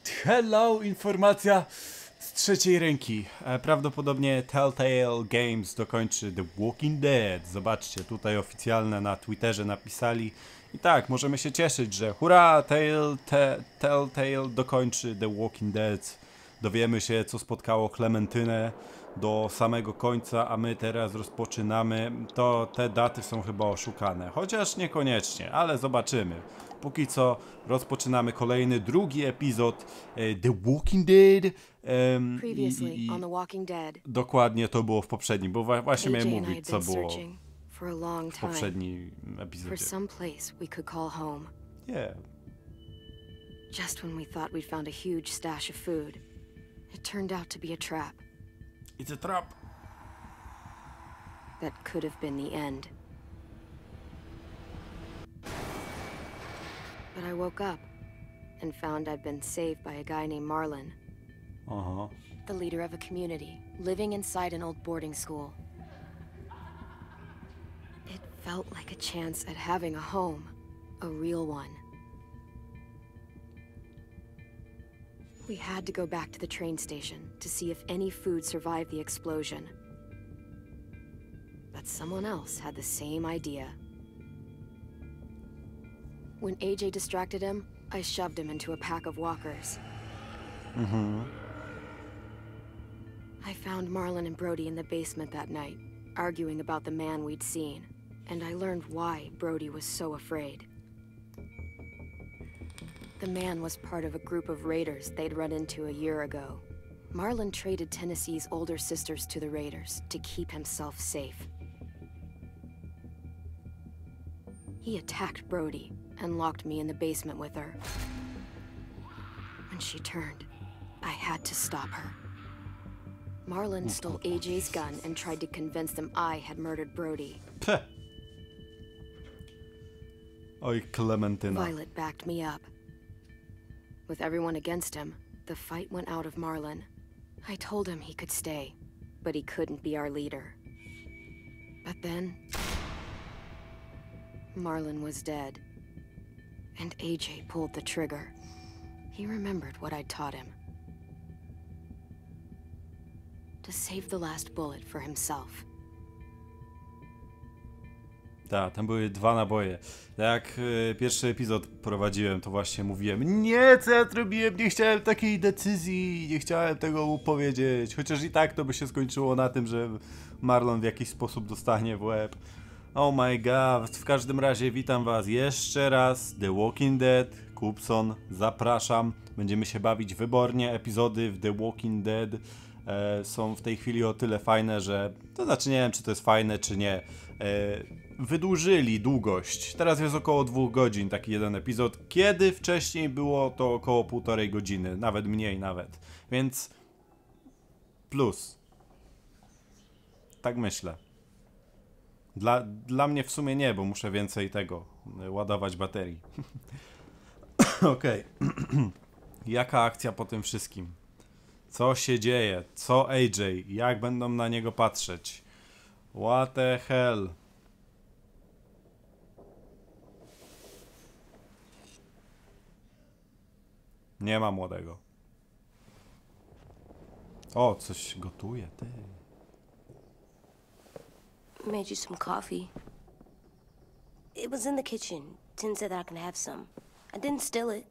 Hello, informacja z trzeciej ręki. Prawdopodobnie Telltale Games dokończy The Walking Dead. Zobaczcie, tutaj oficjalne na Twitterze napisali. I tak, możemy się cieszyć, że hurra, Telltale dokończy The Walking Dead. Dowiemy się, co spotkało Klementynę do samego końca, a my teraz rozpoczynamy. To te daty są chyba oszukane, chociaż niekoniecznie, ale zobaczymy. Póki co rozpoczynamy kolejny, drugi epizod The Walking Dead. Dokładnie to było w poprzednim, bo właśnie miałem mówić, co było w poprzednim epizodzie. Yeah. Just when we thought we'd found a huge stash of food, it turned out to be a trap. It's a trap. That could have been the end. But I woke up and found I'd been saved by a guy named Marlon. The leader of a community, living inside an old boarding school. It felt like a chance at having a home, a real one. We had to go back to the train station to see if any food survived the explosion. But someone else had the same idea. When AJ distracted him, I shoved him into a pack of walkers. I found Marlon and Brody in the basement that night, arguing about the man we'd seen, and I learned why Brody was so afraid. The man was part of a group of raiders they'd run into a year ago. Marlon traded Tennessee's older sisters to the raiders to keep himself safe. He attacked Brody and locked me in the basement with her. When she turned, I had to stop her. Marlon stole AJ's gun and tried to convince them I had murdered Brody. Oj, Klementyna. Violet backed me up. With everyone against him, the fight went out of Marlon. I told him he could stay, but he couldn't be our leader. But then, Marlon was dead, and AJ pulled the trigger. He remembered what I'd taught him. To save the last bullet for himself. Tak, tam były dwa naboje. Jak pierwszy epizod prowadziłem, to właśnie mówiłem: nie, co ja zrobiłem, nie chciałem takiej decyzji, nie chciałem tego mu powiedzieć. Chociaż i tak to by się skończyło na tym, że Marlon w jakiś sposób dostanie w łeb. Oh my god, w każdym razie witam was jeszcze raz. The Walking Dead, Kubson, zapraszam. Będziemy się bawić wybornie. Epizody w The Walking Dead są w tej chwili o tyle fajne, że... To znaczy nie wiem, czy to jest fajne, czy nie. Wydłużyli długość. Teraz jest około 2 godzin taki jeden epizod, kiedy wcześniej było to około 1,5 godziny, nawet mniej nawet. Więc plus. Tak myślę. Dla mnie w sumie nie, bo muszę więcej tego ładować baterii. Okej. Jaka akcja po tym wszystkim? Co się dzieje? Co AJ? Jak będą na niego patrzeć? What the hell? Nie ma młodego. O, coś gotuje, ty. Made you some coffee. It was in the kitchen. Tin said that I can have some. I didn't steal it.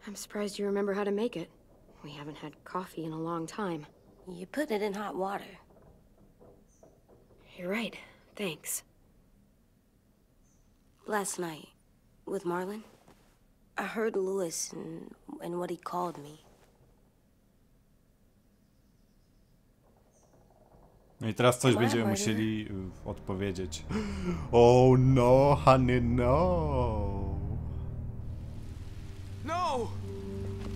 I'm surprised you remember how to make it. We haven't had coffee in a long time. You put it in hot water. You're right. Thanks. Last night, with Marlon, I heard Lewis and what he called me. No i teraz coś będziemy musieli odpowiedzieć. Oh no, honey, no. No!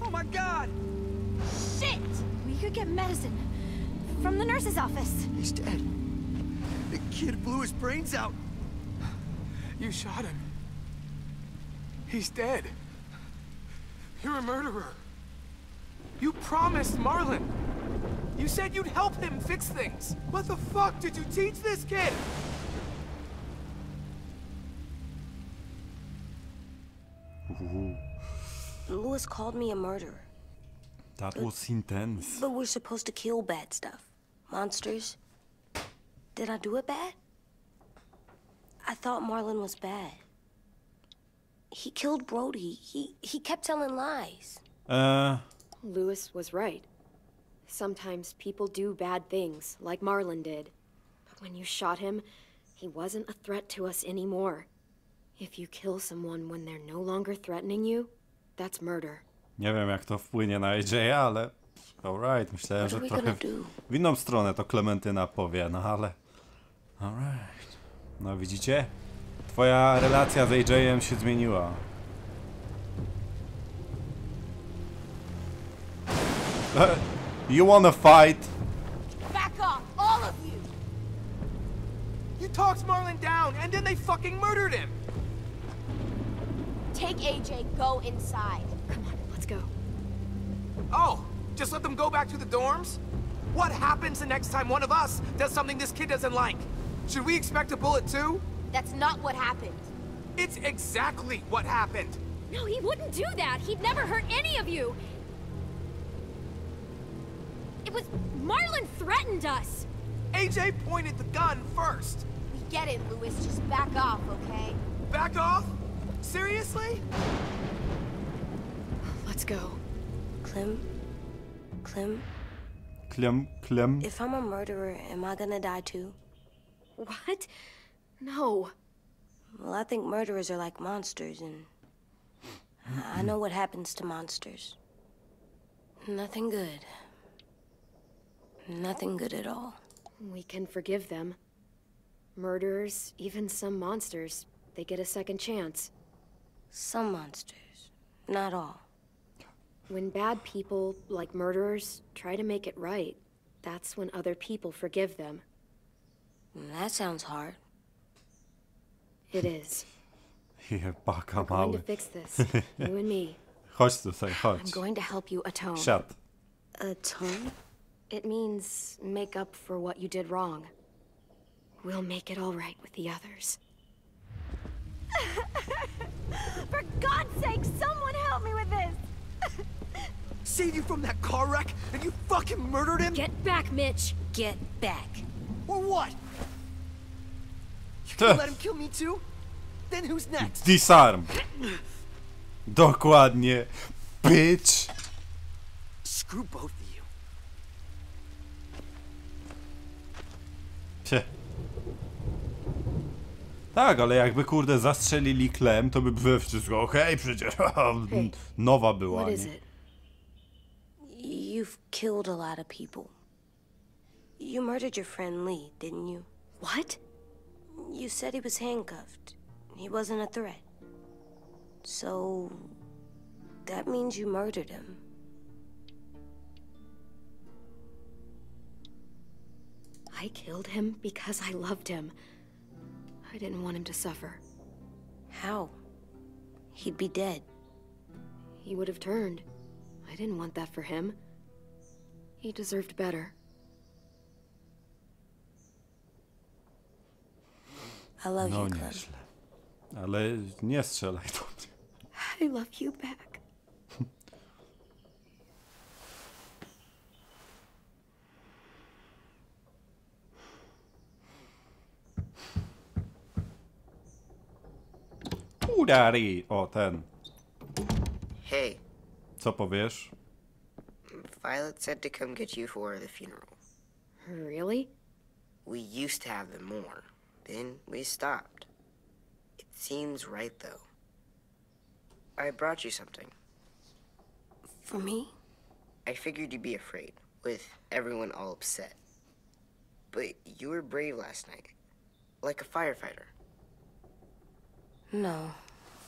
Oh my god! Shit! We could get medicine from the nurse's office. He's dead. The kid blew his brains out. You shot him. He's dead. You're a murderer. You promised Marlon. You said you'd help him fix things. What the fuck did you teach this kid? Lewis called me a murderer. That was intense. But we're supposed to kill bad stuff. Monsters. Did I do it bad? I thought Marlon was bad. He killed Brody. He kept telling lies. Lewis was right. Sometimes people do bad things, like Marlon did. But when you shot him, he wasn't a threat to us anymore. If you kill someone when they're no longer threatening you, that's murder. Nie wiem, jak to wpłynie na AJ, ale... Alright, myślałem, że trochę w inną stronę to Klementyna powie, no ale... Alright. No widzicie? Twoja relacja z AJ-em się zmieniła. You wanna fight? Back off, all of you! You talked Marlon down, and then they fucking murdered him! Take AJ, go inside. Come on, let's go. Oh, just let them go back to the dorms? What happens the next time one of us does something this kid doesn't like? Should we expect a bullet too? That's not what happened. It's exactly what happened! No, he wouldn't do that. He'd never hurt any of you. It was... Marlon threatened us. AJ pointed the gun first! We get it, Lewis. Just back off, okay? Back off? Seriously? Let's go. Clem? Clem. If I'm a murderer, am I gonna die too? What? No. Well, I think murderers are like monsters, and I know what happens to monsters. Nothing good. Nothing good at all. We can forgive them. Murderers, even some monsters, they get a second chance. Some monsters, not all. When bad people, like murderers, try to make it right, that's when other people forgive them. That sounds hard. It is. We're going to fix this, you and me. Chodź tutaj, chodź. I'm going to help you atone. Siad. Atone? It means make up for what you did wrong. We'll make it all right with the others. For God's sake, someone help me with this! Saved you from that car wreck, and you fucking murdered him? Get back, Mitch! Get back. Or what? You can let him kill me too? Then who's next? Disarm. Dokładnie. Bitch. Screw both of you. Psie. Tak, ale jakby kurde zastrzelili Clem, to by było wszystko okej, przecież nowa była, What is nie? it? You've killed a lot of people. You murdered your friend Lee, didn't you? What? You said he was handcuffed. He wasn't a threat. So... that means you murdered him. I killed him because I loved him. I didn't want him to suffer. How? He'd be dead. He would have turned. I didn't want that for him. He deserved better. I love No you, Clem. nieźle. Ale nie strzelaj do mnie. I love you back. Udari! O, ten. Hey, Co powiesz? Violet said to come get you for the funeral. Really? We used to have them more. Then we stopped. It seems right, though. I brought you something. For me? I figured you'd be afraid, with everyone all upset. But you were brave last night. Like a firefighter. No.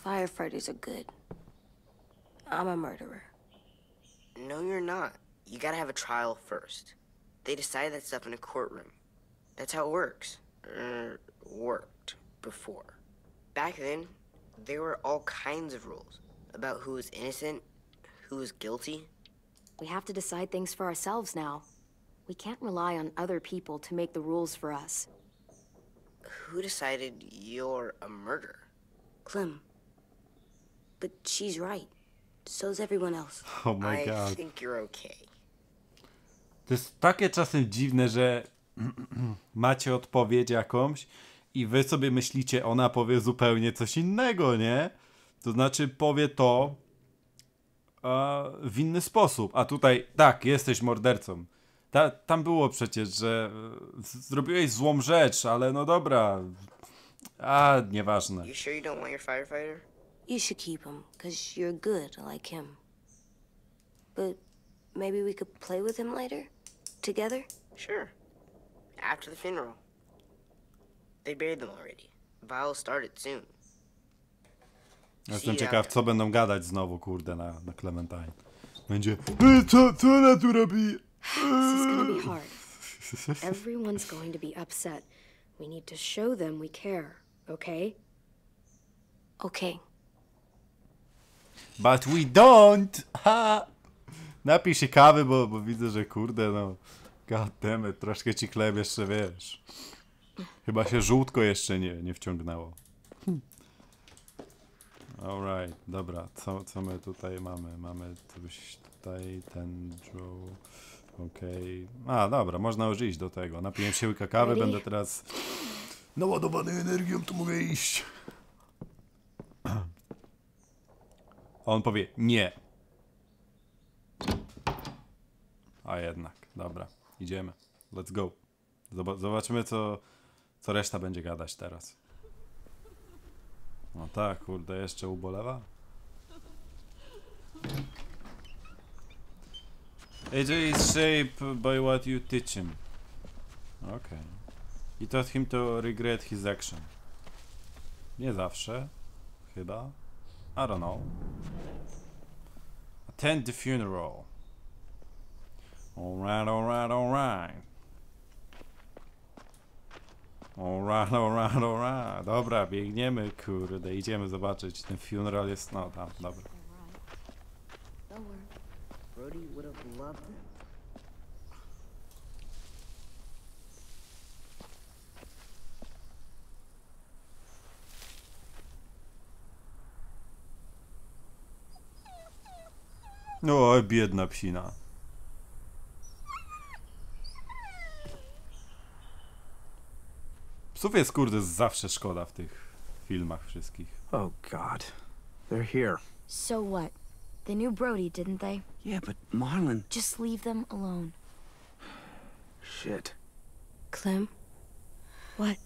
Firefighters are good. I'm a murderer. No, you're not. You gotta have a trial first. They decide that stuff in a courtroom. That's how it works. Worked before. Back then, there were all kinds of rules about who was innocent, who was guilty. We have to decide things for ourselves now. We can't rely on other people to make the rules for us. Who decided you're a murderer? Clem. But she's right. So's everyone else. Oh my I god. think you're okay. To jest takie czasem dziwne, że macie odpowiedź jakąś i wy sobie myślicie, ona powie zupełnie coś innego, nie? To znaczy powie to w inny sposób. A tutaj, tak, jesteś mordercą. Tam było przecież, że zrobiłeś złą rzecz, ale no dobra. Nieważne. You sure you don't want your firefighter? You should keep him, 'cause you're good like him. But maybe we could play with him later? Together? Sure. After the funeral. They buried them already. Viol'll start it soon. Jestem ciekaw, co będą gadać znowu, kurde, na Clementine. Będzie, co ona tu robi? This is gonna be hard. Everyone's going to be upset. We need to show them we care, okay? Okay. But we don't! Ha! Napij się kawy, bo widzę, że kurde, no... Goddammit, troszkę ci chleb jeszcze, wiesz. Chyba się żółtko jeszcze nie wciągnęło. Alright, dobra, co my tutaj mamy? Mamy coś tutaj, ten Joe... Okej. Dobra, można już iść do tego. Napiję się łyka kawy, będę teraz naładowany energią, to mogę iść. On powie nie. A jednak, dobra, idziemy. Let's go. Zobaczymy, co reszta będzie gadać teraz. No tak, kurde, jeszcze ubolewa. AJ is shaped by what you teach him. Okay. You taught him to regret his action. Nie zawsze. Chyba. I don't know. Attend the funeral. Alright, alright, alright. Alright, alright, alright. Dobra, biegniemy, kurde, idziemy zobaczyć. Ten funeral jest, no tam, dobra. Brody would have loved them. Oj, biedna psina. Psów jest, kurde, zawsze szkoda w tych filmach wszystkich. Oh God. They're here. So what? They knew Brody, didn't they? Yeah, but Marlon... Just leave them alone. Shit. Clem? What?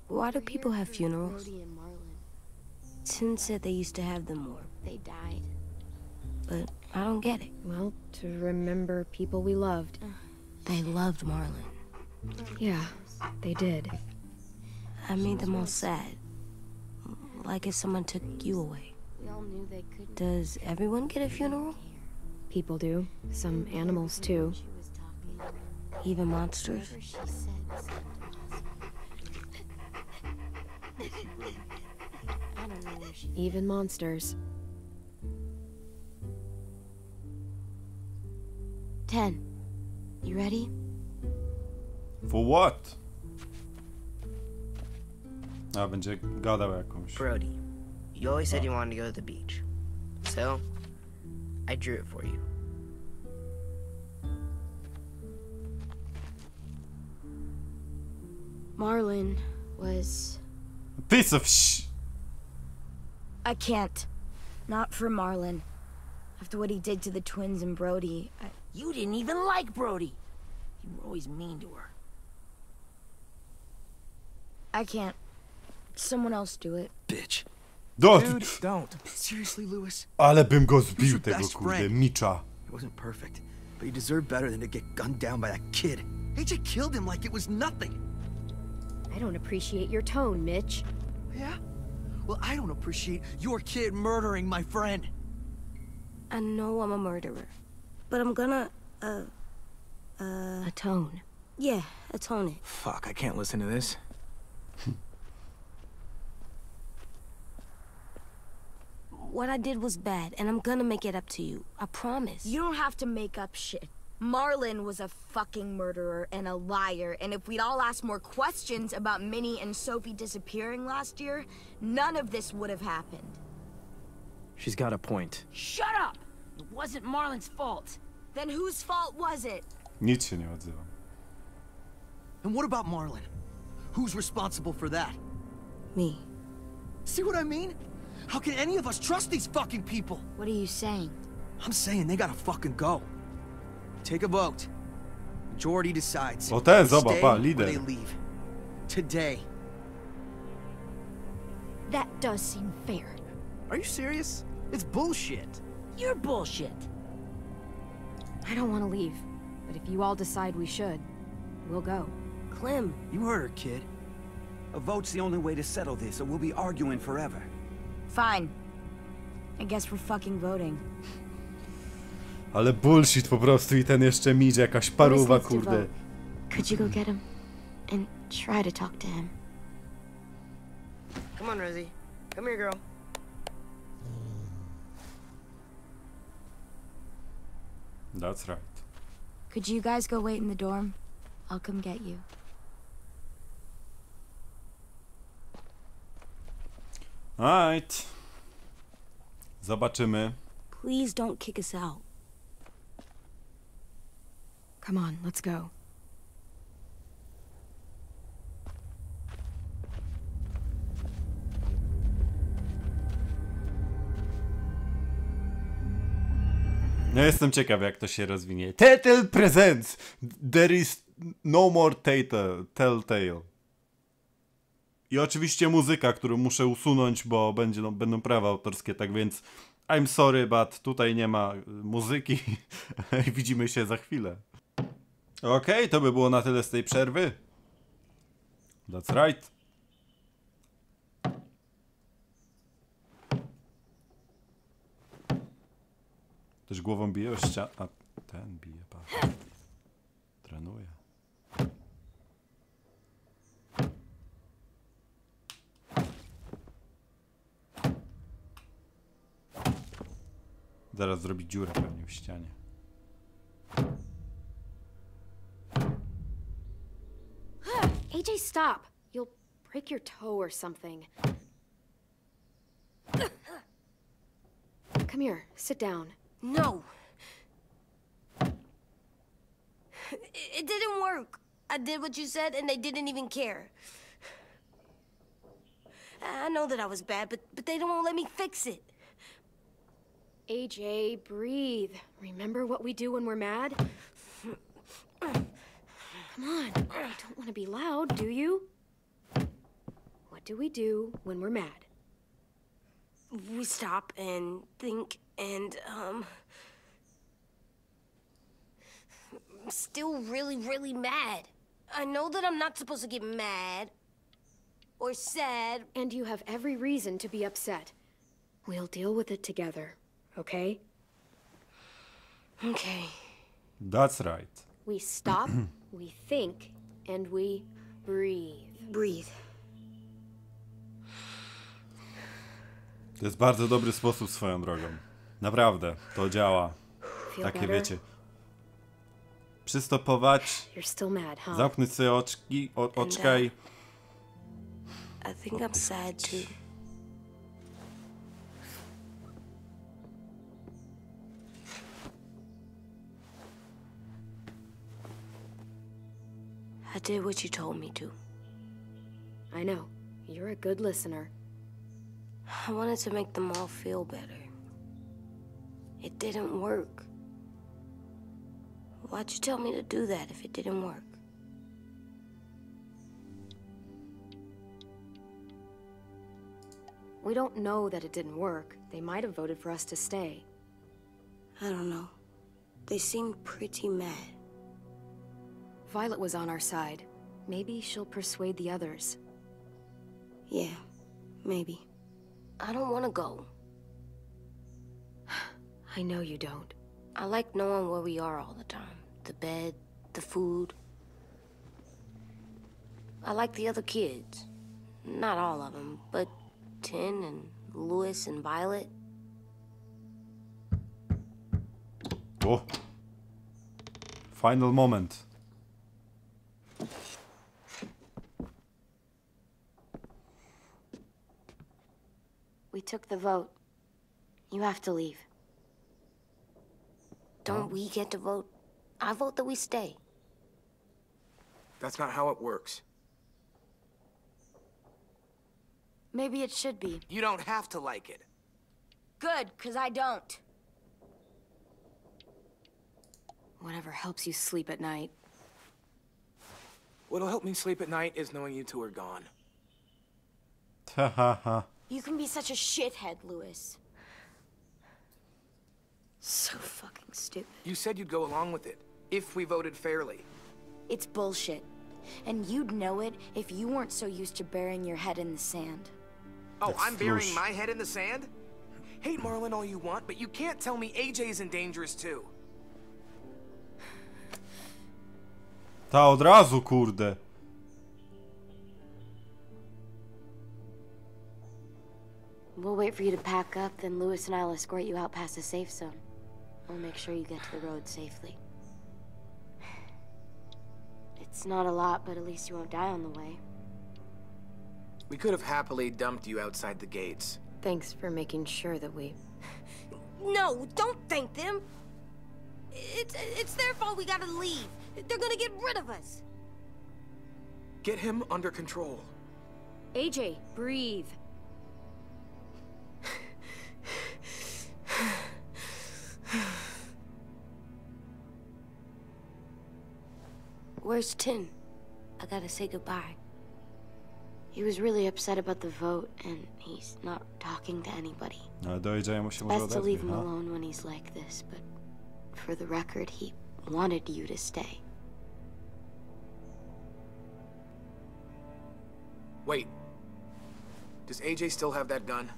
Why do people have funerals? Brody and Marlon. Tim said they used to have them more, They died. but I don't get it. Well, to remember people we loved. They loved Marlon. Yeah, they did. I made them all sad. Like if someone took you away. We all knew they couldn't. Does everyone get a funeral? People do. Some animals, too. Even monsters? Even monsters. 10. You ready? For what? A, będzie gadał jakąś. Brody, you always said you wanted to go to the beach. So, I drew it for you. Marlon was... Piece of I can't. Not for Marlon. After what he did to the twins and Brody, You didn't even like Brody. You were always mean to her. I can't. Someone else do it. Bitch. Dude, don't. Seriously, Lewis? Ale bym go Who's zbił, your tego best kurde, friend? Micza. He wasn't perfect, but you deserve better than to get gunned down by that kid. AJ killed him like it was nothing. I don't appreciate your tone, Mitch. Yeah? Well, I don't appreciate your kid murdering my friend. I know I'm a murderer, but I'm gonna, Atone. yeah, atone it. Fuck, I can't listen to this. What I did was bad, and I'm gonna make it up to you. I promise. You don't have to make up shit. Marlon was a fucking murderer and a liar, and if we'd all asked more questions about Minnie and Sophie disappearing last year, none of this would have happened. She's got a point. Shut up! It wasn't Marlon's fault. Then whose fault was it? Nic się nie odzywam. And what about Marlon? Who's responsible for that? Me. See what I mean? How can any of us trust these fucking people? What are you saying? I'm saying they gotta fucking go. Take a vote. Majority decides. O ten, They zobacz, stay pa, or lider. they leave. Today. That does seem fair. Are you serious? It's bullshit. You're bullshit. I don't want to leave, but if you all decide we should, we'll go. Clem, You heard her, kid. A vote's the only way to settle this, or we'll be arguing forever. Fine. I guess we're fucking voting. Ale bullshit po prostu i ten jeszcze midzie, jakaś paruwa, Needs to kurde. vote. Could you go get him? And try to talk to him. Come on, Rosie. Come here, girl. That's right. Could you guys go wait in the dorm? I'll come get you. Alright. Zobaczymy. please don't kick us out. Come on, let's go. No jestem ciekaw, jak to się rozwinie. Telltale Presents! There is no more Telltale. I oczywiście muzyka, którą muszę usunąć, bo będą prawa autorskie, tak więc I'm sorry, but tutaj nie ma muzyki. Widzimy się za chwilę. Okej, to by było na tyle z tej przerwy. That's right. Ktoś głową bije o ścianę. A ten bije, pa. Trenuje. Zaraz zrobi dziurę pewnie w ścianie. AJ, stop. You'll break your toe or something. Come here, sit down. No. It didn't work. I did what you said and they didn't even care. I know that I was bad, but they don't let me fix it. AJ, breathe. Remember what we do when we're mad? Come on, you don't want to be loud, do you? What do we do when we're mad? We stop and think and, I'm still really, really mad. I know that I'm not supposed to get mad or sad. And you have every reason to be upset. We'll deal with it together, okay? Okay. That's right. We stop, we think, and we breathe. Breathe. To jest bardzo dobry sposób swoją drogą. Naprawdę, to działa. Feel Takie better? wiecie. Przystopować, You're still mad, huh? zamknąć sobie oczka i... I think I'm sad too. I did what you told me to. I know. You're a good listener. I wanted to make them all feel better. It didn't work. Why'd you tell me to do that if it didn't work? We don't know that it didn't work. They might have voted for us to stay. I don't know. They seemed pretty mad. Violet was on our side. Maybe she'll persuade the others. Yeah, maybe. I don't want to go. I know you don't. I like knowing where we are all the time. The bed, the food. I like the other kids. Not all of them, but Tin and Louis and Violet. O! Final moment. We took the vote. You have to leave. Don't we get to vote? I vote that we stay. That's not how it works. Maybe it should be. You don't have to like it. Good, because I don't. Whatever helps you sleep at night. What'll help me sleep at night is knowing you two are gone. Ha ha ha. You can be such a shithead, Lewis. So fucking stupid. You said you'd go along with it, if we voted fairly. It's bullshit. And you'd know it if you weren't so used to burying your head in the sand. Oh, That's I'm burying flush. my head in the sand? Hate Marlon all you want, but you can't tell me AJ's in dangerous too. Ta od razu, kurde. We'll wait for you to pack up, then Lewis and I'll escort you out past the safe zone. We'll make sure you get to the road safely. It's not a lot, but at least you won't die on the way. We could have happily dumped you outside the gates. Thanks for making sure that we... No, don't thank them. It's their fault we gotta leave. They're gonna get rid of us. Get him under control. AJ, breathe. Where's Tin? I gotta say goodbye. He was really upset about the vote, and he's not talking to anybody. Ale do AJ mu się może Best to leave odezwie, him ha? alone when he's like this, but for the record, he wanted you to stay. Wait. Does AJ still have that gun?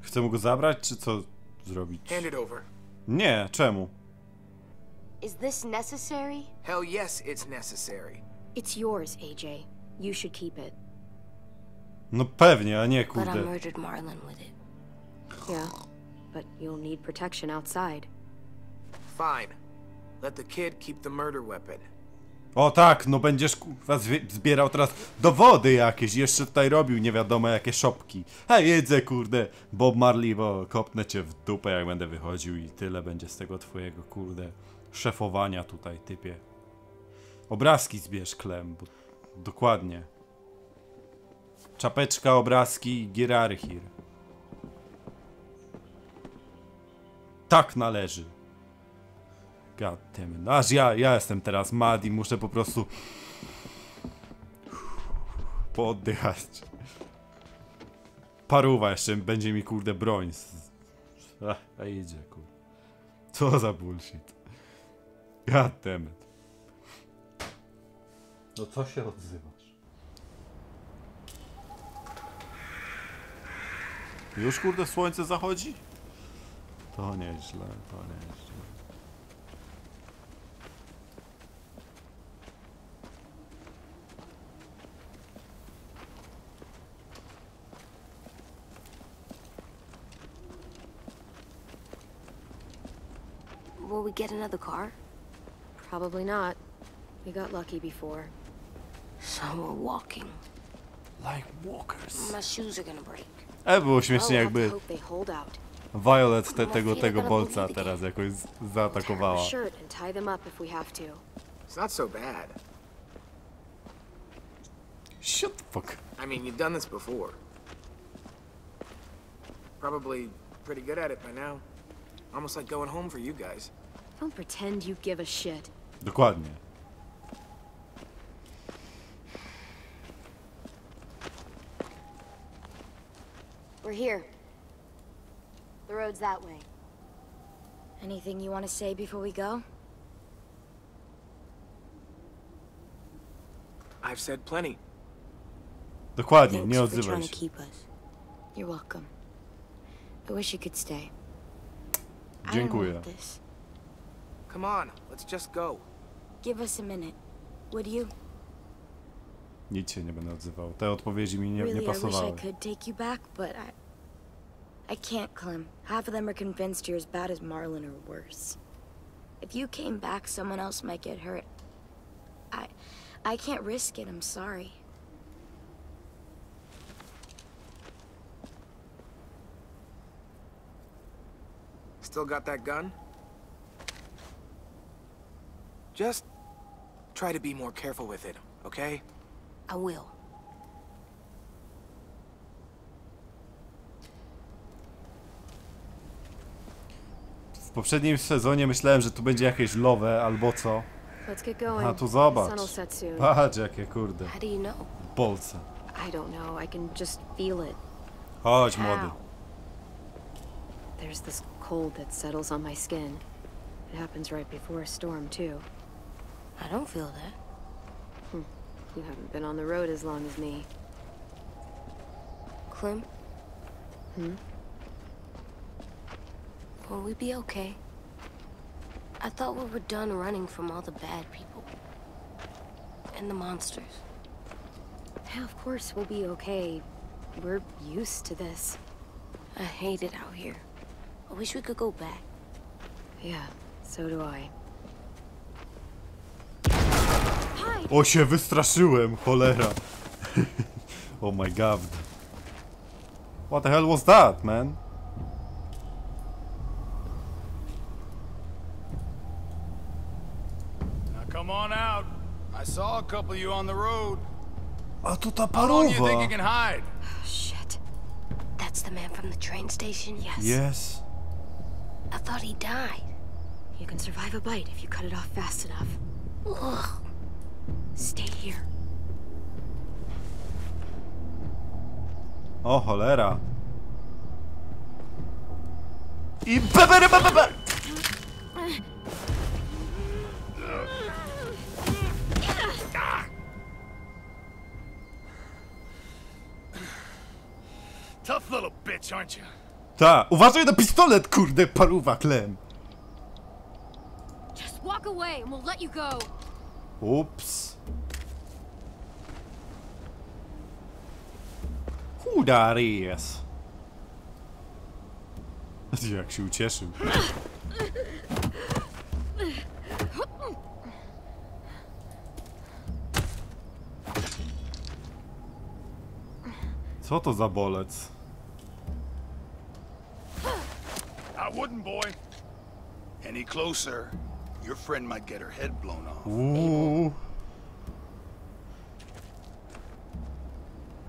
Chce mu go zabrać, czy co zrobić? Hand it over. Nie, czemu? Is this necessary? Hell yes, it's necessary. It's yours, AJ. You should keep it. No pewnie, a nie, But I kurde. murdered Marlon with it. Yeah, but you'll need protection outside. Fine. Let the kid keep the murder weapon. O tak, no będziesz kurwa zbierał teraz dowody jakieś, jeszcze tutaj robił nie wiadomo jakie szopki. Hej, jedzę kurde, Bob Marley, bo kopnę cię w dupę jak będę wychodził i tyle będzie z tego twojego kurde szefowania tutaj, typie. Obrazki zbierz, Klem, bo dokładnie. Czapeczka, obrazki, hierarchir. Tak należy. Goddammit. No aż ja jestem teraz mad i muszę po prostu pooddychać. Paruwa jeszcze będzie mi kurde broń. A idzie kurde. Co za bullshit. Goddammit. No co się odzywasz? Już kurde słońce zachodzi? To nieźle, to nieźle. Will we get another car? Probably not. We got lucky before. So we're walking. Like walkers. My shoes are gonna break. Było śmiesznie I'll have jakby to hope they hold out. Violet tego bolca teraz jakoś zaatakowała. Tear up a shirt and tie them up if we have to. It's not so bad. Shut the fuck. I mean, you've done this before. Probably pretty good at it by now. Almost like going home for you guys. Don't pretend you give a shit. Dokładnie. We're here. The road's that way. Anything you want to say before we go? I've said plenty. Dokładnie, Thanks nie for odzywaj trying się. to keep us. You're welcome. I wish you could stay. I don't Dziękuję. want this. Come on, let's just go. Give us a minute, would you? Nic się nie będę odzywał. Te odpowiedzi mi nie Really, I wish pasowały. I could take you back, but I can't, Clem. Half of them are convinced you're as bad as Marlon or worse. If you came back, someone else might get hurt. I can't risk it, I'm sorry. Still got that gun? Just try to be more careful with it, okay? I will. W poprzednim sezonie myślałem, że tu będzie jakieś love albo co. Let's get going. A tu zobacz. Sun will set soon. Patrz jakie kurde. How do you know? Bolce. I don't know. I can just feel it. Chodź młody. There's this cold that settles on my skin. It happens right before a storm, too. I don't feel that. You haven't been on the road as long as me. Clem? Will we be okay? I thought we were done running from all the bad people. And the monsters. Yeah, of course we'll be okay. We're used to this. I hate it out here. I wish we could go back. Yeah, so do I. O, się wystraszyłem, cholera. Oh my god. What the hell was that, man? Now come on out. I saw a couple of you on the road. A tu ta How long do you think parowa. you can hide? Shit. That's the man from the train station? Yes. Yes. I thought he died. You can survive a bite if you cut it off fast enough. Ugh. Stay here. O, cholera. I Tough little bitch, aren't you? Ta, uważaj na pistolet, kurde, paruwa, Clem. Just walk away and we'll let you go. Ups. Who that is? Jak się ucieszył. Co to za bolec? I wouldn't, boy. Any closer, your friend might get her head blown off. Uuu.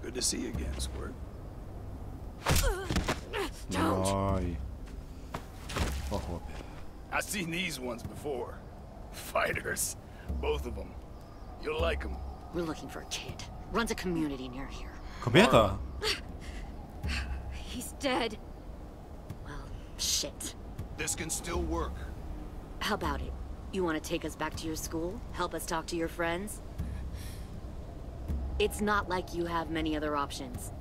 Good to see you again, Squirt. Oj. O chłopie. I've seen these ones before. Fighters. Both of them. You'll like them. We're looking for a kid. Runs a community near here. Kobieta. He's dead. Well, shit. This can still work. How about it? You want to take us back to your school? Help us talk to your friends? It's not like you have many other options.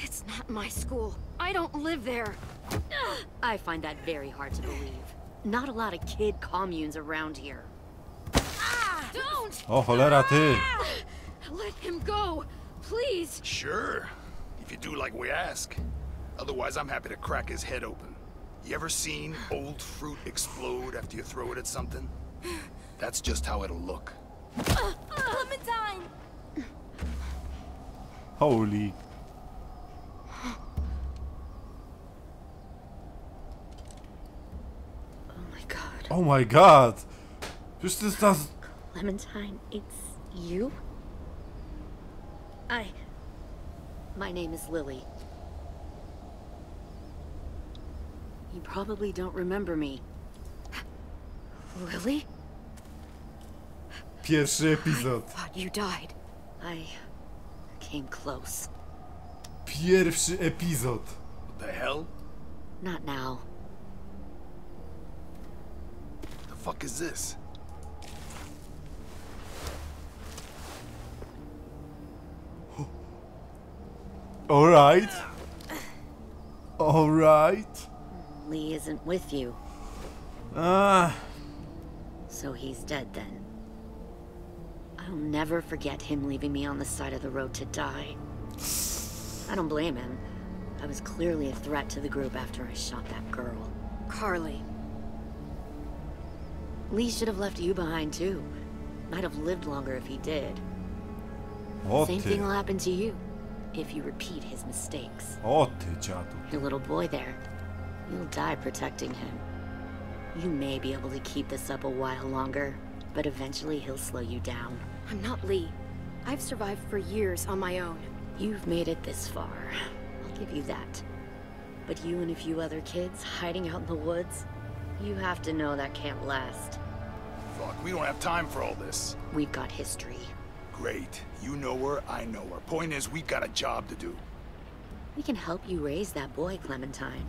It's not my school. I don't live there. I find that very hard to believe. Not a lot of kid communes around here. Don't! O cholera, ty. Let him go, please. Sure. If you do like we ask. Otherwise, I'm happy to crack his head open. You ever seen old fruit explode after you throw it at something? That's just how it'll look. Clementine! Holy. Oh my god. Oh my god. Przecież to jest nas... Clementine, it's you? My name is Lily. You probably don't remember me. Lily? Pierwszy epizod. Thought you died. I came close. Pierwszy epizod. What the hell? Not now. The fuck is this? Alright. Alright. Lee isn't with you, Ah. so he's dead then. I'll never forget him leaving me on the side of the road to die. I don't blame him. I was clearly a threat to the group after I shot that girl. Carly. Lee should have left you behind too. Might have lived longer if he did. Same thing will happen to you if you repeat his mistakes. O ty dziadu. Your little boy there, you'll die protecting him. You may be able to keep this up a while longer, but eventually he'll slow you down. I'm not Lee. I've survived for years on my own. You've made it this far. I'll give you that. But you and a few other kids hiding out in the woods, you have to know that can't last. Fuck, we don't have time for all this. We've got history. Great. You know her, I know her. Point is, we've got a job to do. We can help you raise that boy, Clementine.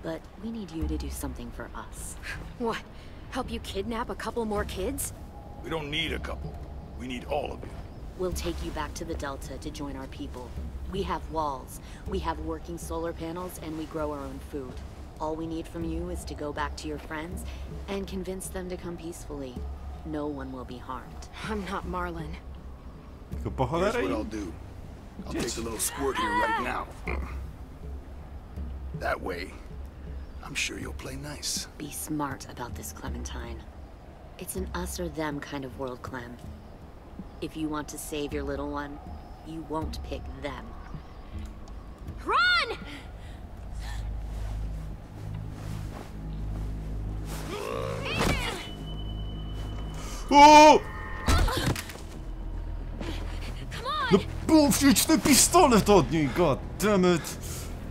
But we need you to do something for us. What? Help you kidnap a couple more kids? We don't need a couple. We need all of you. We'll take you back to the Delta to join our people. We have walls, we have working solar panels, and we grow our own food. All we need from you is to go back to your friends and convince them to come peacefully. No one will be harmed. I'm not Marlon. Here's what I'll do. I'll take a little squirt here right now. That way, I'm sure you'll play nice. Be smart about this, Clementine. It's an us or them kind of world, Clem. If you want to save your little one, you won't pick them. Run! O! No puścić ten pistolet od niej, goddammit!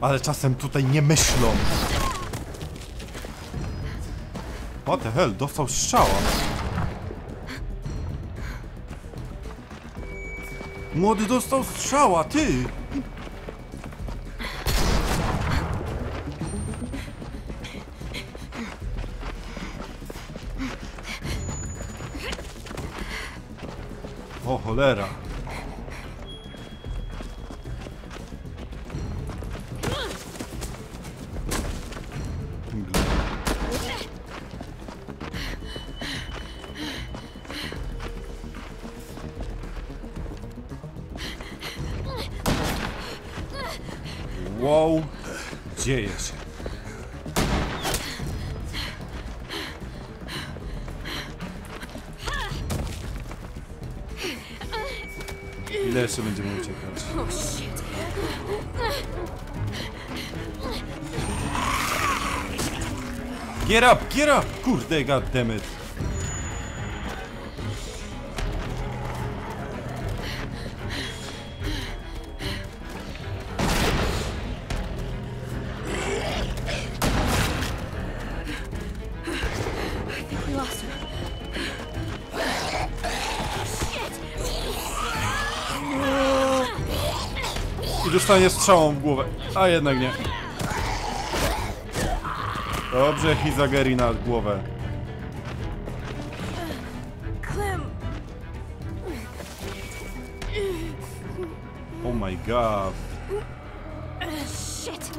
Ale czasem tutaj nie myślą. What the hell? Dostał strzała. Młody dostał strzała, ty! O cholera. Wow, dzieje się. Ile jeszcze będziemy uciekać? Get up, get up! Kurde, goddammit. I dostanie strzałą w głowę, a jednak nie. Dobrze, Hizageri na głowę. Oh my god. Shit.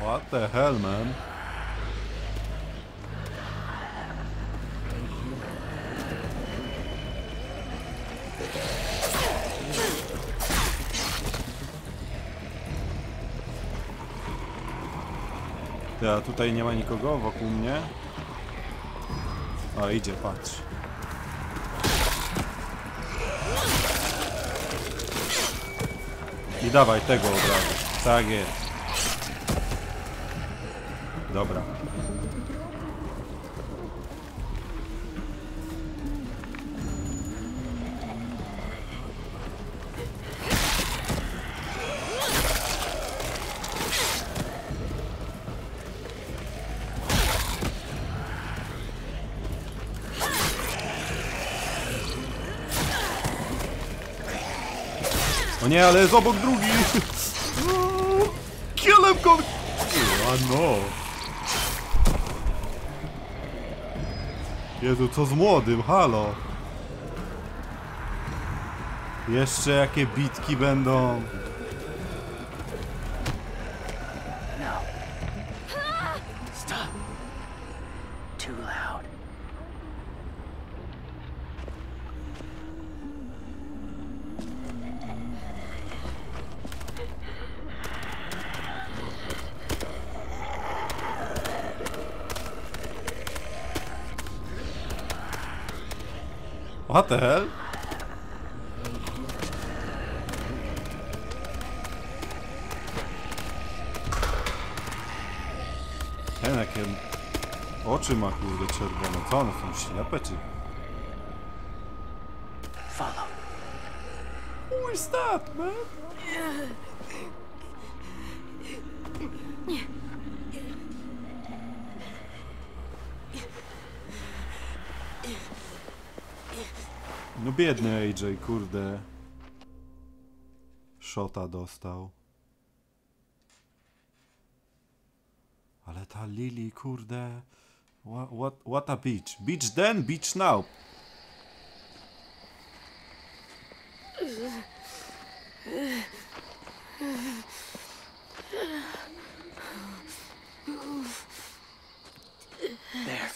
What the hell, man? Ja, tutaj nie ma nikogo wokół mnie. O, idzie, patrz. I dawaj tego od razu. Tak jest. Dobra. O nie, ale jest obok drugi. Kielem go. A no. Jezu, co z młodym? Halo. Jeszcze jakie bitki będą. No. Stop. Too loud. What the hell? Ten jakie oczy ma kurde czerwone. Co one są ślepe czy? Follow. Who is that, man? No biedny AJ, kurde. Shota dostał. Ale ta Lily, kurde. What a beach. Beach then, beach now. There.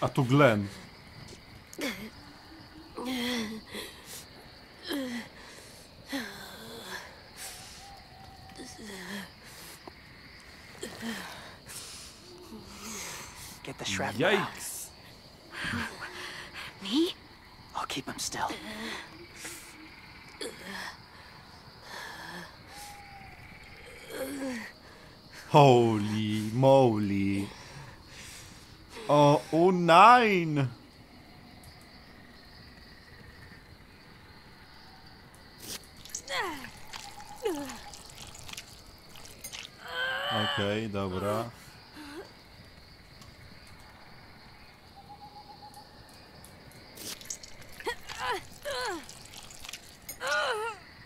A tu Glenn. Get the shrapnel. Yikes. Me? I'll keep him still. Holy moly. Oh nein. Okej, dobra.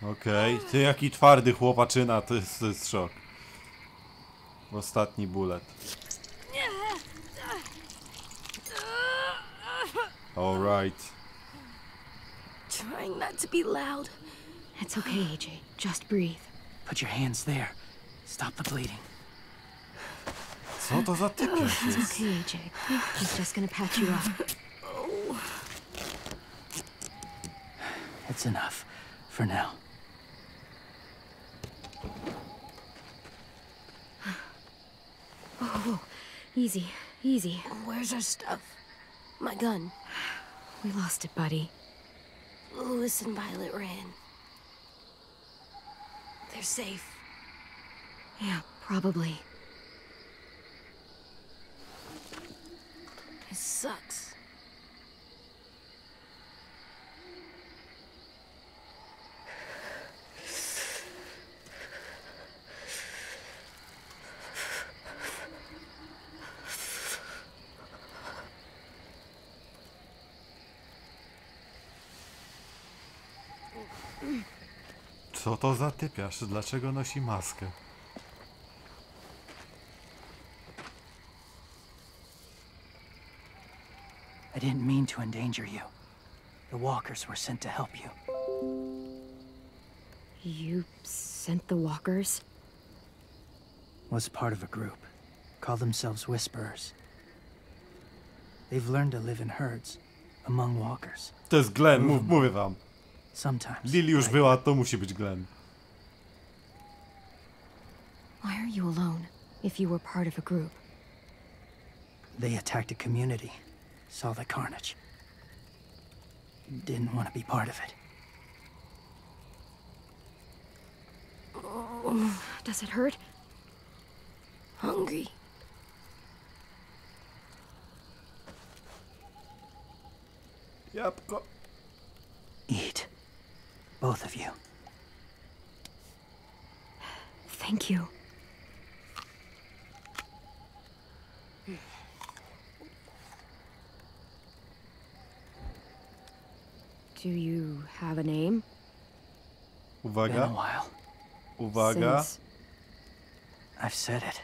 Okej, ty jaki twardy chłopaczyna, to jest szok. Ostatni bullet. Alright. Trying not to be loud. It's okay, AJ. Just breathe. Put your hands there. Stop the bleeding. Co to za typiarz It's jest? okay, AJ. He's just gonna patch you up. It's enough. For now. Whoa, easy, easy. Where's our stuff? My gun. We lost it, buddy. Louis and Violet ran. They're safe. Yeah, probably. It sucks. Co to za typiarz? Dlaczego nosi maskę? I didn't mean to endanger you. The walkers were sent to help you. You sent the walkers? Was part of a group. Call themselves Whisperers. They've learned to live in herds, among walkers. To jest Glenn, mówię wam. Sometimes. Lily już była, to musi być Glenn. Why are you alone, if you were part of a group? They attacked a community. Saw the carnage. Didn't want to be part of it. Does it hurt? Hungry. Jabłko. Eat. Both of you. Thank you. Do you have a name? Been a Uwaga, while. uwaga. Since I've said it.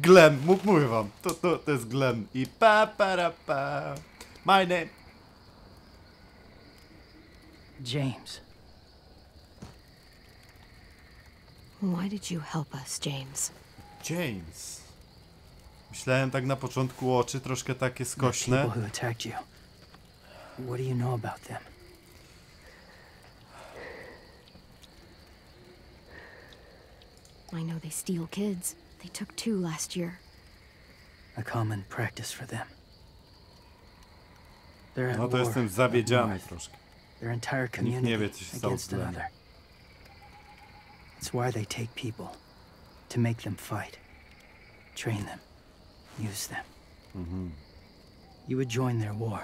Glenn, mówię wam, to jest Glenn. I pa. My name. James. Why did you help us, James? James. Myślałem tak na początku oczy, troszkę takie The skośne. people who attacked you. What do you know about them? I know they steal kids. They took 2 last year. A common practice for them. They're at No to war jestem up zawiedziany north. troszkę. Their entire Nikt community nie wie, co się stało z against Glennem. another. It's why they take people. To make them fight. Train them. Use them. You would join their war.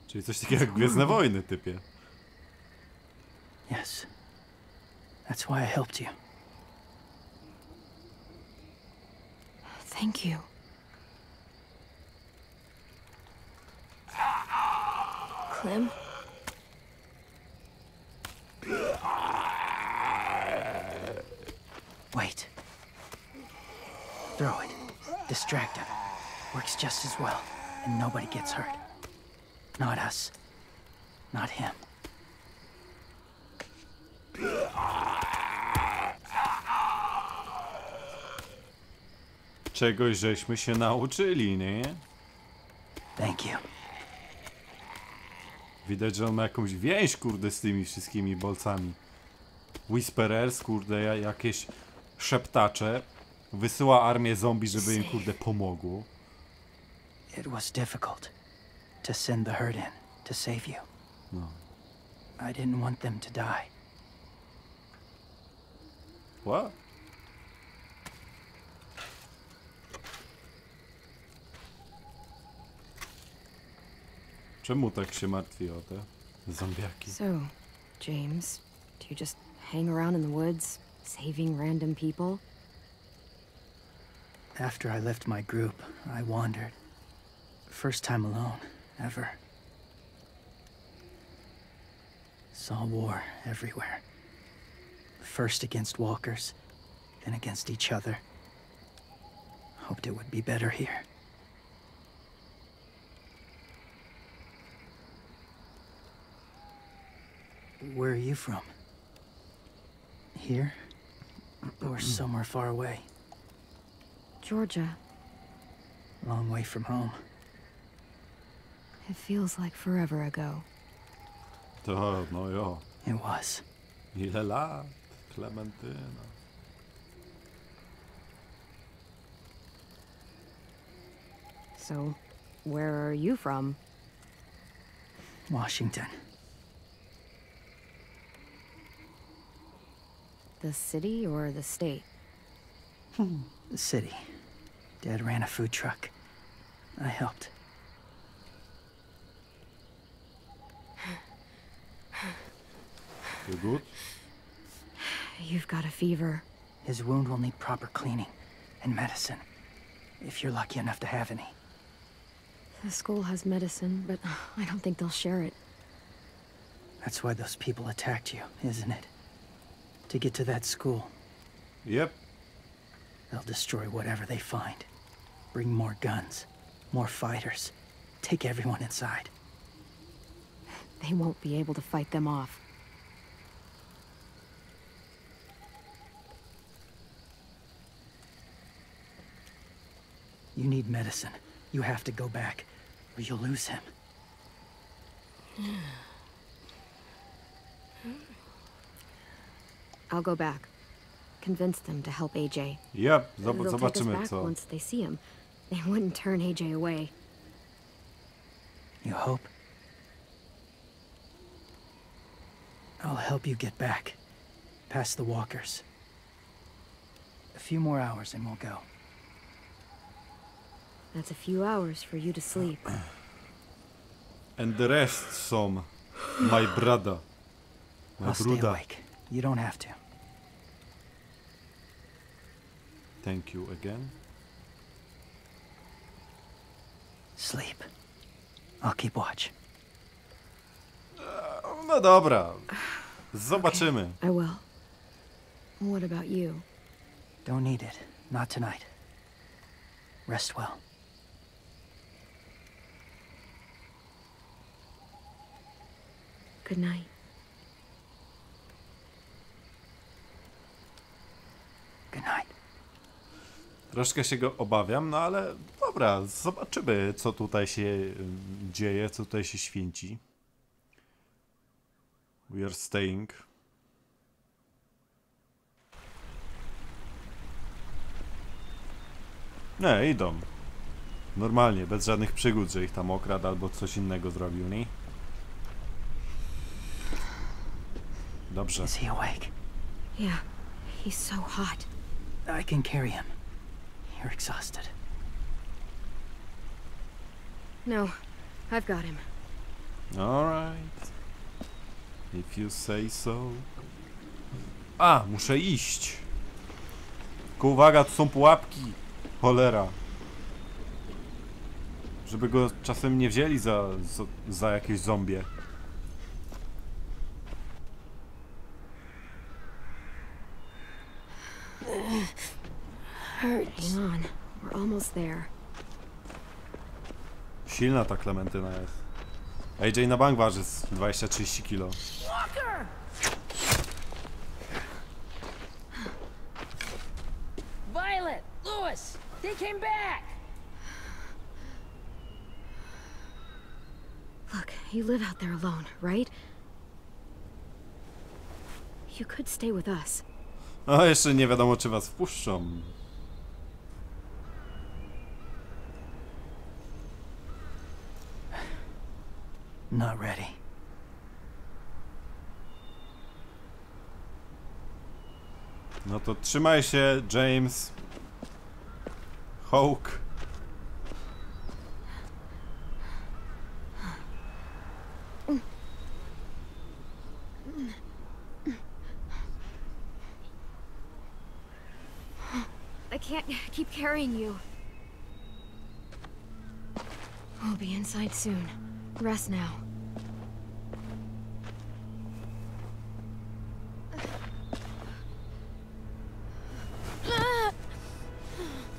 Czyli coś takiego jak Gwiezdne Wojny, typie. Yes. That's why I helped you. Thank you. Clem? Wait. Throw it. Distract him. Works just as well. And nobody gets hurt. Not us. Not him. Czegoś żeśmy się nauczyli, nie? Thank you. Widać, że on ma jakąś więź, kurde, z tymi wszystkimi bolcami. Whisperers, kurde, jakieś szeptacze. Wysyła armię zombie, żeby im, kurde, pomogło. It was difficult to send the herd in to save you. No. I didn't want them to die. What? Czemu tak się martwi o te zombiaki? So, James, do you just hang around in the woods, saving random people? After I left my group, I wandered. First time alone, ever. Saw war everywhere. First against walkers, then against each other. Hoped it would be better here. Where are you from? Here? Or somewhere far away? Georgia. Long way from home. It feels like forever ago. To, no jo. It was. Ile lat? Klementyna. So, where are you from? Washington. The city or the state? The city. Dad ran a food truck. I helped. You good? You've got a fever. His wound will need proper cleaning and medicine, if you're lucky enough to have any. The school has medicine, but I don't think they'll share it. That's why those people attacked you, isn't it? To get to that school. Yep. They'll destroy whatever they find. Bring more guns, more fighters. Take everyone inside. They won't be able to fight them off. You need medicine. You have to go back, or you'll lose him. I'll go back. Convince them to help AJ. Yep, They'll take us zobaczymy back co. once they see him. They wouldn't turn AJ away. You hope? I'll help you get back. Past the walkers. A few more hours and we'll go. That's a few hours for you to sleep. And the rest some, my brother. My I'll stay brother. awake. You don't have to. Thank you again. Sleep. I'll keep watch. No dobra. Zobaczymy. I will. What about you? Don't need it. Not tonight. Rest well. Good night. Good night. Troszkę się go obawiam, no ale dobra, zobaczymy, co tutaj się dzieje, co tutaj się święci. We are staying. Nie, idą. Normalnie, bez żadnych przygód, że ich tam okradł albo coś innego zrobił, nie? Dobrze. Is he awake? Yeah, he's so hot. I can carry him. You're exhausted. No, I've got him. Alright. If you say so. A, muszę iść. Tylko uwaga, tu są pułapki. Cholera. Żeby go czasem nie wzięli za jakieś zombie. Hang on, we're almost there. Silna ta Klementyna jest. AJ na bank waży z 20-30 kilo. Walker! Violet! Lewis! They came back! Look, you live out there alone, right? You could stay with us. A jeszcze nie wiadomo, czy was wpuszczą. Not ready. No to trzymaj się, James. Hawk. I can't keep carrying you. We'll be inside soon. Rest now.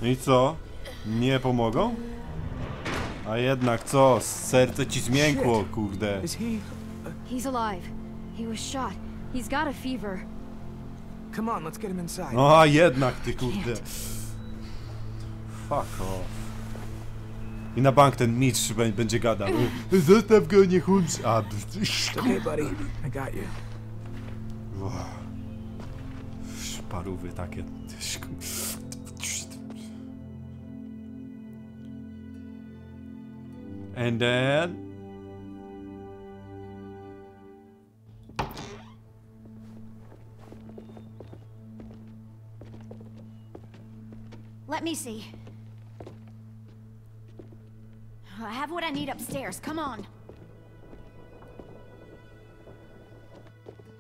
No i co? Nie pomogą? A jednak co? Serce ci zmiękło, kurde. He's alive. He was shot. He's got a fever. Come on, let's get him inside. No a jednak ty, kurde. Fuck off. I na bank ten Mitch będzie gadał. Zostaw go, niech umrze. A, Okay, buddy. I got you. Szparówy takie. And then... Let me see. I have what I need upstairs. Come on.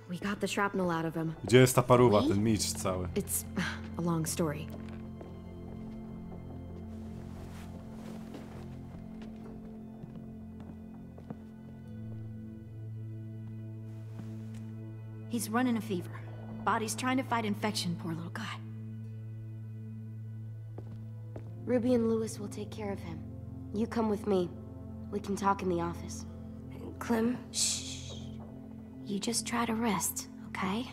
We got the shrapnel out of him. Gdzie jest ta paruwa, ten Mitch cały? It's a long story. He's running a fever. Body's trying to fight infection, poor little guy. Ruby and Lewis will take care of him. You come with me. We can talk in the office. Clem, shh. You just try to rest, okay?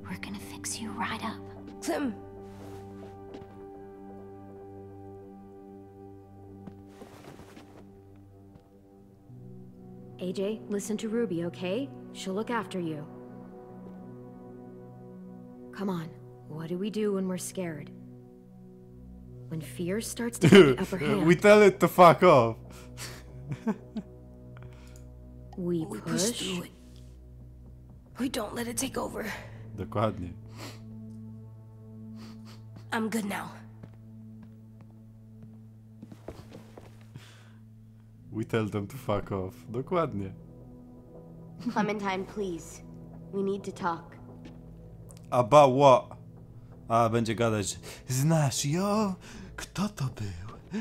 We're gonna fix you right up. Clem! AJ, listen to Ruby, okay? She'll look after you. Come on, what do we do when we're scared? When fear starts to take the upper hand. We tell it to fuck off. We push through it. We don't let it take over. Dokładnie. I'm good now. We tell them to fuck off. Dokładnie. Clementine, please. We need to talk. About what? A, będzie gadać. Znasz ją? Kto to był?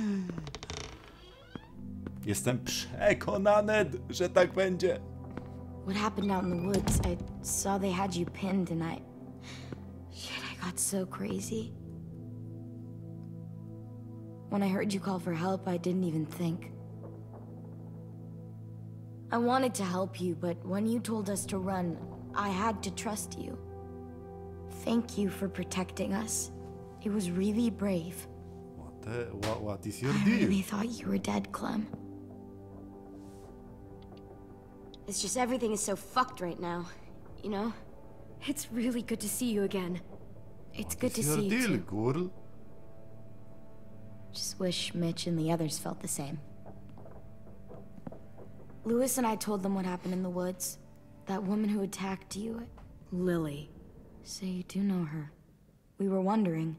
Jestem przekonany, że tak będzie. What happened out in the woods? I saw they had you pinned and Shit, I got so crazy. When I heard you call for help, I didn't even think. I wanted to help you, but when you told us to run, I had to trust you. Thank you for protecting us. It was really brave. What is your I deal? really thought you were dead, Clem. It's just everything is so fucked right now, you know? It's really good to see you again. It's good to What's see your you deal, too. girl? Just wish Mitch and the others felt the same. Lewis and I told them what happened in the woods. That woman who attacked you. Lily. So you do know her. We were wondering.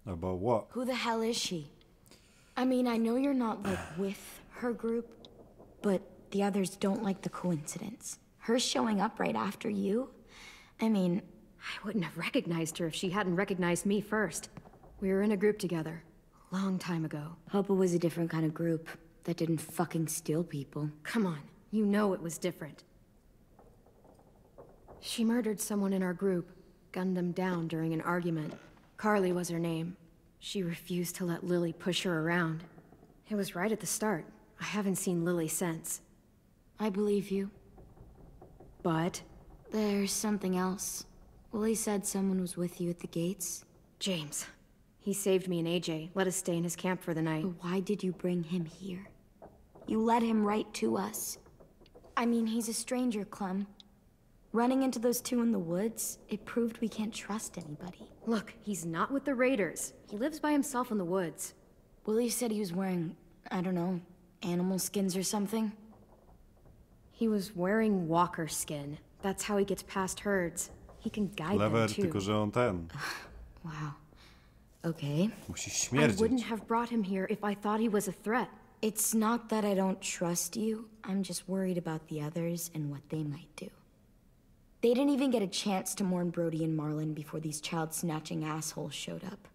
About what? Who the hell is she? I mean, I know you're not, like, with her group, but the others don't like the coincidence. Her showing up right after you? I mean... I wouldn't have recognized her if she hadn't recognized me first. We were in a group together. Long time ago. Hope it was a different kind of group that didn't fucking steal people. Come on, you know it was different. She murdered someone in our group, gunned them down during an argument. Carly was her name. She refused to let Lily push her around. It was right at the start. I haven't seen Lily since. I believe you. But? There's something else. Willie said someone was with you at the gates. James. He saved me and AJ, let us stay in his camp for the night. But why did you bring him here? You led him right to us. I mean, he's a stranger, Clem. Running into those two in the woods, it proved we can't trust anybody. Look, he's not with the Raiders. He lives by himself in the woods. Willie said he was wearing, I don't know, animal skins or something? He was wearing walker skin. That's how he gets past herds. He can guide them too. Tylko że on ten. Wow. Okay. Musi I śmierdzieć. wouldn't have brought him here if I thought he was a threat. It's not that I don't trust you. I'm just worried about the others and what they might do. They didn't even get a chance to mourn Brody and Marlon before these child-snatching assholes showed up.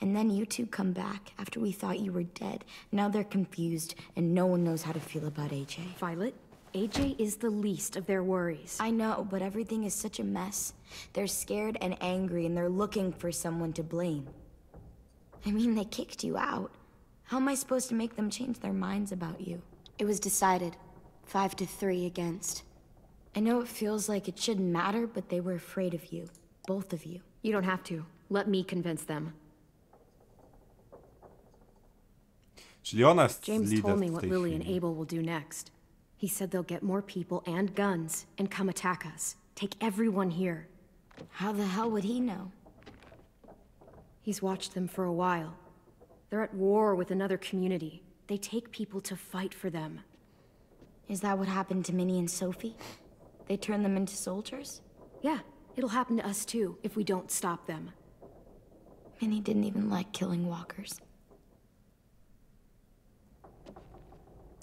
And then you two come back after we thought you were dead. Now they're confused, and no one knows how to feel about AJ. Violet, AJ is the least of their worries. I know, but everything is such a mess. They're scared and angry, and they're looking for someone to blame. I mean, they kicked you out. How am I supposed to make them change their minds about you? It was decided. 5-3 against. I know it feels like it shouldn't matter, but they were afraid of you. Both of you. You don't have to. Let me convince them. Czyli ona jest James lider told me w what tej Lily and chwili. Abel will do next. He said they'll get more people and guns and come attack us. Take everyone here. How the hell would he know? He's watched them for a while. They're at war with another community. They take people to fight for them. Is that what happened to Minnie and Sophie? They turned them into soldiers? Yeah, it'll happen to us too if we don't stop them. Minnie didn't even like killing walkers.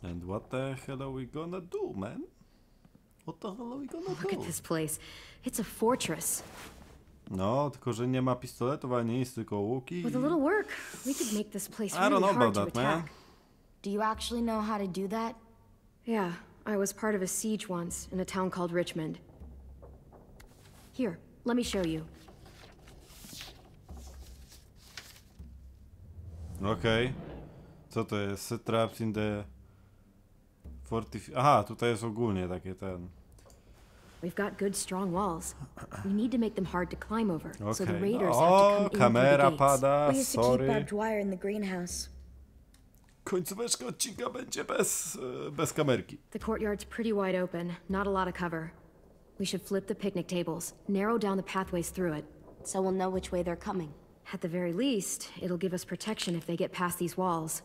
And what the hell are we gonna do, man? What the hell are we gonna Look at do? this place. It's a fortress. No, tylko że nie ma pistoletów ani nic, tylko łuki. With a little work, we could make this place I don't really know hard about to that, man. attack. Do you actually know how to do that? Yeah, I was part of a siege once in a town called Richmond. Here, let me show you. Okej. Co to jest? Traps in the... Aha, tutaj jest ogólnie takie ten... We've got good, strong walls. We need to make them hard to climb over, so the Okej. raiders O, have to come in kamera through the gates. pada, We used to keep sorry. barbed wire in the greenhouse. Końcóweczka odcinka będzie bez kamerki. The courtyard's pretty wide open, not a lot of cover. We should flip the picnic tables, narrow down the pathways through it. So we'll know which way they're coming. At the very least, it'll give us protection if they get past these walls.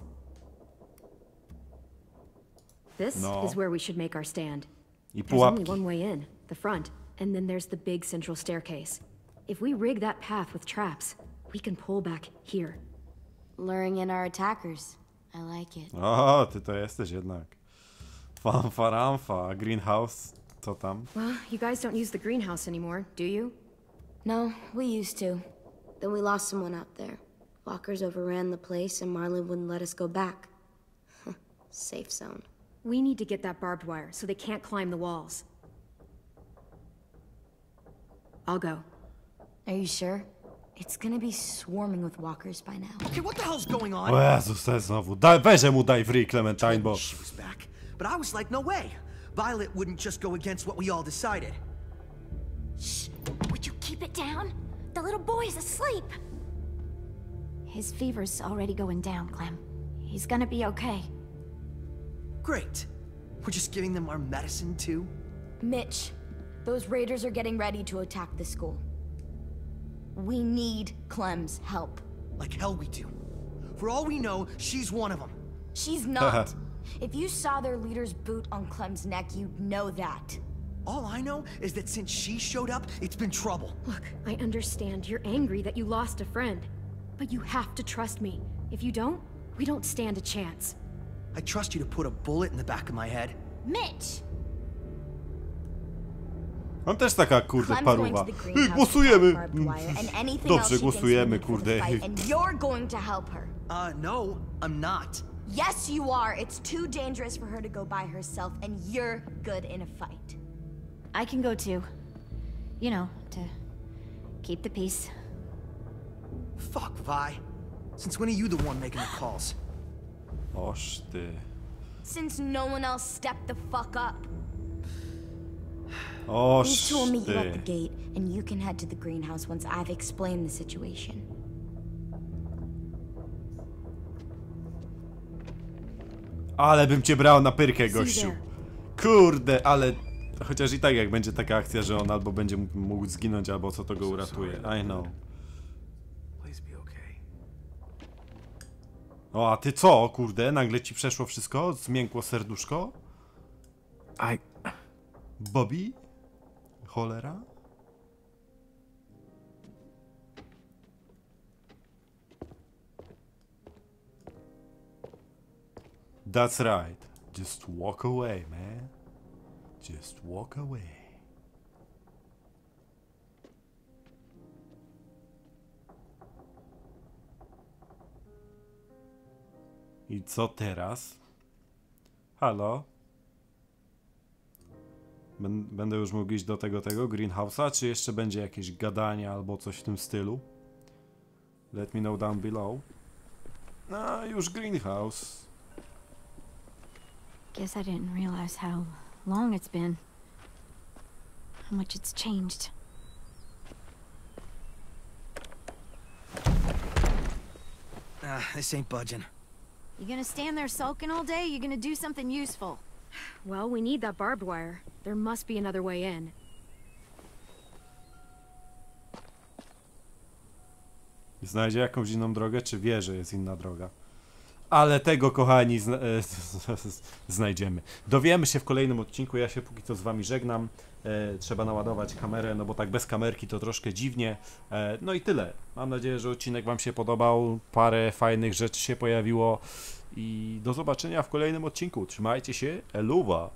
This is where we should make our stand. I There's only pułapki. one way in, the front, and then there's the big central staircase. If we rig that path with traps, we can pull back here. Luring in our attackers. I like it. O, ty to jesteś jednak. Fanfaramfa, greenhouse, co tam? Well, you guys don't use the greenhouse anymore, do you? No, we used to. Then we lost someone out there. Walkers overran the place and Marlon wouldn't let us go back. Safe zone. We need to get that barbed wire so they can't climb the walls. I'll go. Are you sure? It's gonna be swarming with walkers by now. Okay, what the hell's going on? O Jezus, to jest znowu. Weź mu daj free, Clementine, bo... She was back, but I was like, no way. Violet wouldn't just go against what we all decided. Shh! Would you keep it down? The little boy's asleep. His fever's already going down, Clem. He's gonna be okay. Great. We're just giving them our medicine, too? Mitch, those raiders are getting ready to attack the school. We need Clem's help. Like hell we do. For all we know, she's one of them. She's not. If you saw their leader's boot on Clem's neck, you'd know that. All I know is that since she showed up, it's been trouble. Look, I understand you're angry that you lost a friend. But you have to trust me. If you don't, we don't stand a chance. I trust you to put a bullet in the back of my head. Mitch! Mam też taka, kurde, paruwa. Głosujemy! Dobrze, głosujemy, kurde. And you're going to help her. No, I'm not. Yes, you are. It's too dangerous for her to go by herself, and you're good in a fight. I can go too. You know, to keep the peace. Fuck, Vi. Since when are you the one making the calls? Oż ty. Since no one else stepped the fuck up. Oż These two will meet you at the ty. gate, and you can head to the greenhouse once I've explained the situation. Ale bym cię brał na pyrkę, gościu. Kurde, ale... Chociaż i tak jak będzie taka akcja, że on albo będzie mógł zginąć, albo co to go uratuje. I know. O, a ty co, kurde? Nagle ci przeszło wszystko? Zmiękło serduszko? Bobby? Cholera? That's right. Just walk away, man. Just walk away. I co teraz? Halo? Będę już mógł iść do tego greenhouse'a, czy jeszcze będzie jakieś gadanie albo coś w tym stylu? Let me know down below. No, już greenhouse. Guess I didn't realize how long it's been. How much it's changed. This ain't budging. You gonna stand there sulking all day? You gonna do something useful? Well, we need that barbed wire. There must be another way in. Znajdzie jakąś inną drogę, czy wie, że jest inna droga? Ale tego, kochani, znajdziemy. Dowiemy się w kolejnym odcinku. Ja się póki co z wami żegnam. Trzeba naładować kamerę, no bo tak bez kamerki to troszkę dziwnie. No i tyle. Mam nadzieję, że odcinek wam się podobał. Parę fajnych rzeczy się pojawiło. I do zobaczenia w kolejnym odcinku. Trzymajcie się. Eluwa!